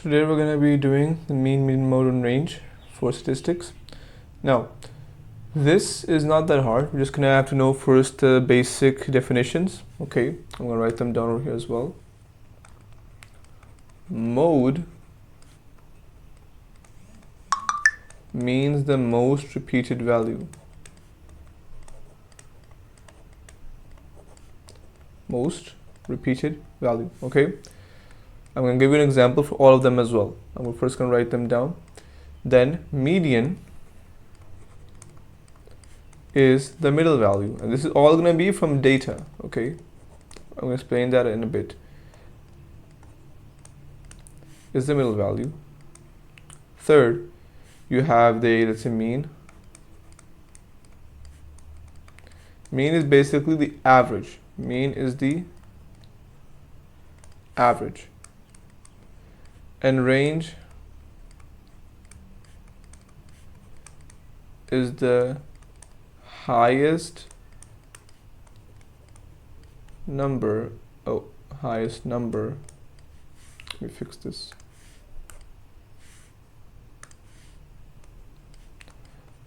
Today we're going to be doing the mean, median, mode, and range for statistics. Now, this is not that hard. We're just going to have to know first the basic definitions. Okay, I'm going to write them down over here as well. Mode means the most repeated value. Most repeated value. Okay. I'm going to give you an example for all of them as well. I'm first going to write them down. Then median is the middle value, and this is all going to be from data. Okay, I'm going to explain that in a bit. Is the middle value. Third, you have the, let's say, mean. Mean is basically the average. Mean is the average. And range is the highest number. Highest number. Let me fix this.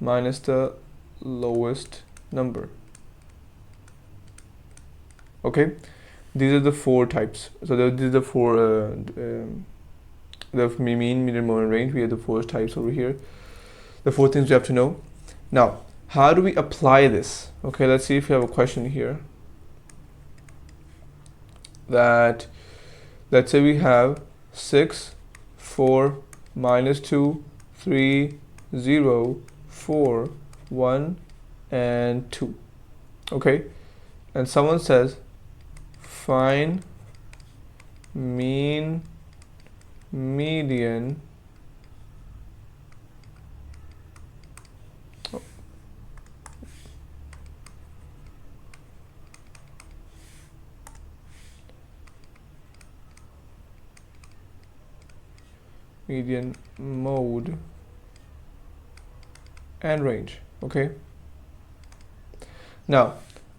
Minus the lowest number. Okay, these are the four types. So these are the four. The mean, median, mode, and range. We have the four types over here. The four things we have to know. Now, how do we apply this? Okay, let's see if we have a question here. That, let's say we have 6, 4, minus 2, 3, 0, 4, 1, and 2. Okay, and someone says, find mean, median, median, mode, and range. Okay, now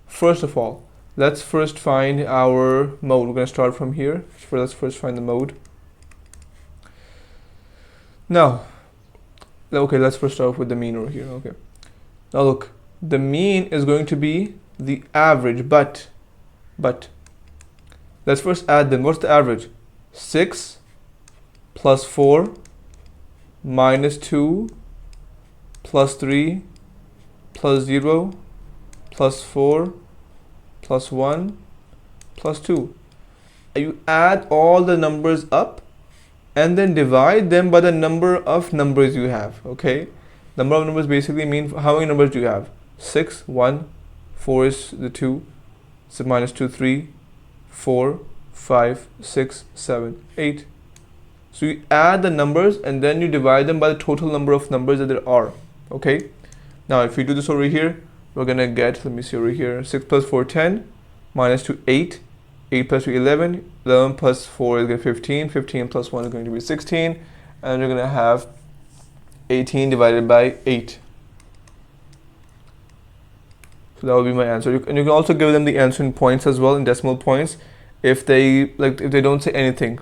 first of all, let's first find our mode. We're going to start from here. So let's first find the mode. Now, okay, let's first start with the mean over here. Okay, now look, the mean is going to be the average, but let's first add them. What's the average? 6 plus 4 minus 2 plus 3 plus 0 plus 4 plus 1 plus 2. You add all the numbers up and then divide them by the number of numbers you have. Okay, number of numbers basically mean how many numbers do you have? 6, 1, 4 is the 2, so minus 2, 3, 4, 5, 6, 7, 8. So you add the numbers and then you divide them by the total number of numbers that there are. Okay, now if we do this over here, we're gonna get, let me see over here, 6 plus 4, 10, minus 2, 8, 8 plus 2, 11, 11 plus 4 is going to be 15, 15 plus 1 is going to be 16, and you're going to have 18 divided by 8. So that will be my answer. And you can also give them the answer in points as well, in decimal points, if they don't say anything.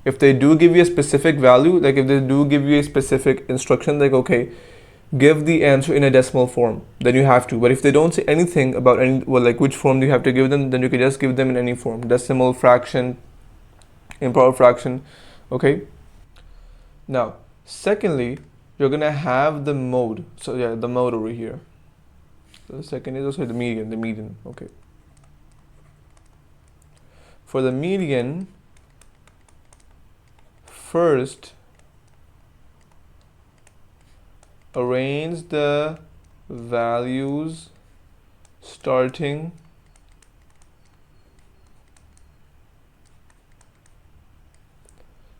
If they do give you a specific value, like if they do give you a specific instruction, like okay, give the answer in a decimal form, then you have to. But if they don't say anything about any, well, like which form do you have to give them, then you can just give them in any form: decimal, fraction, improper fraction. Okay, now secondly, you're gonna have the mode. So yeah, the mode over here. So the second is also the median. Okay, for the median, first arrange the values starting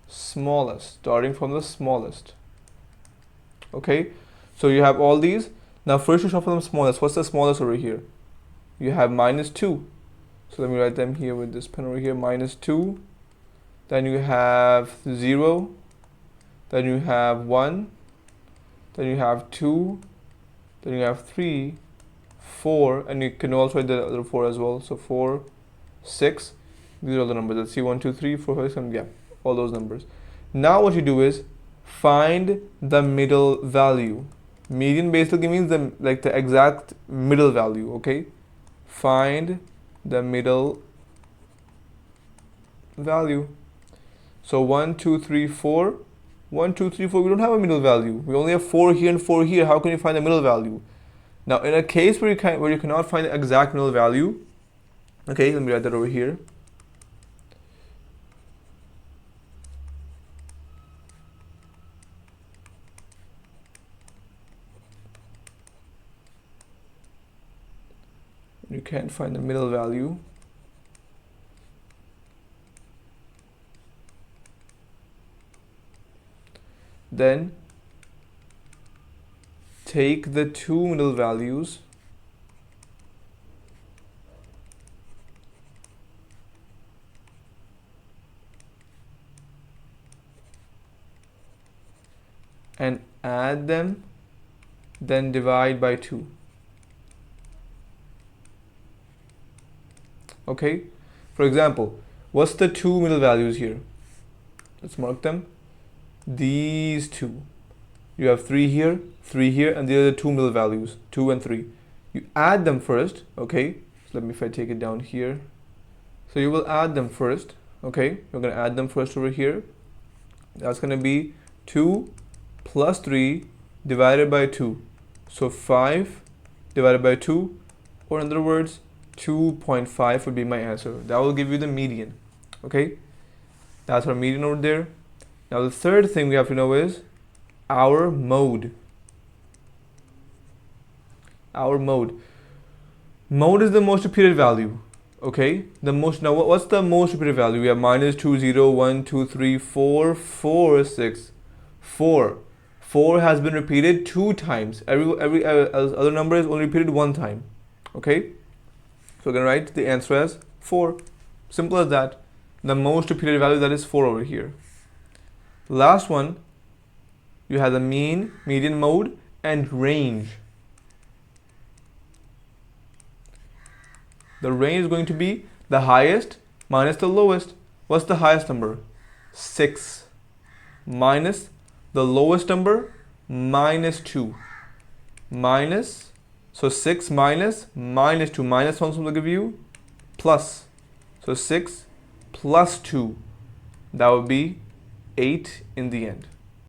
from the smallest. Okay, so you have all these. Now first you shuffle them smallest. What's the smallest over here? You have minus 2. So let me write them here with this pen over here. Minus 2. Then you have 0. Then you have 1. Then you have 2, then you have 3, 4, and you can also write the other 4 as well. So 4, 6, these are all the numbers. Let's see, 1, 2, 3, 4, 5, 6, 7, yeah, all those numbers. Now what you do is find the middle value. Median basically means the exact middle value, okay? Find the middle value. So 1, 2, 3, 4. 1, 2, 3, 4. We don't have a middle value. We only have 4 here and 4 here. How can you find the middle value? Now, in a case where you cannot find the exact middle value, okay, let me write that over here. You can't find the middle value. Then take the two middle values and add them, then divide by 2. Okay, for example, what's the two middle values here? Let's mark them. These two. You have 3 here, and the other two middle values, 2 and 3. You add them first, okay? So let me, if I take it down here. So you will add them first, okay? You're gonna add them first over here. That's gonna be 2 plus 3 divided by 2. So 5 divided by 2, or in other words, 2.5 would be my answer. That will give you the median, okay? That's our median over there. Now the third thing we have to know is our mode. Our mode. Mode is the most repeated value, okay? Now what's the most repeated value? We have minus 2, 0, 1, 2, 3, 4, 4, 6, 4. 4 has been repeated 2 times. Every other number is only repeated 1 time, okay? So we're gonna write the answer as 4. Simple as that. The most repeated value, that is 4 over here. Last one, you have the mean, median, mode, and range. The range is going to be the highest minus the lowest. What's the highest number? 6 minus the lowest number, minus 2. Minus, so 6 minus 2. Minus 1 will give you plus. So 6 plus 2. That would be 8 in the end.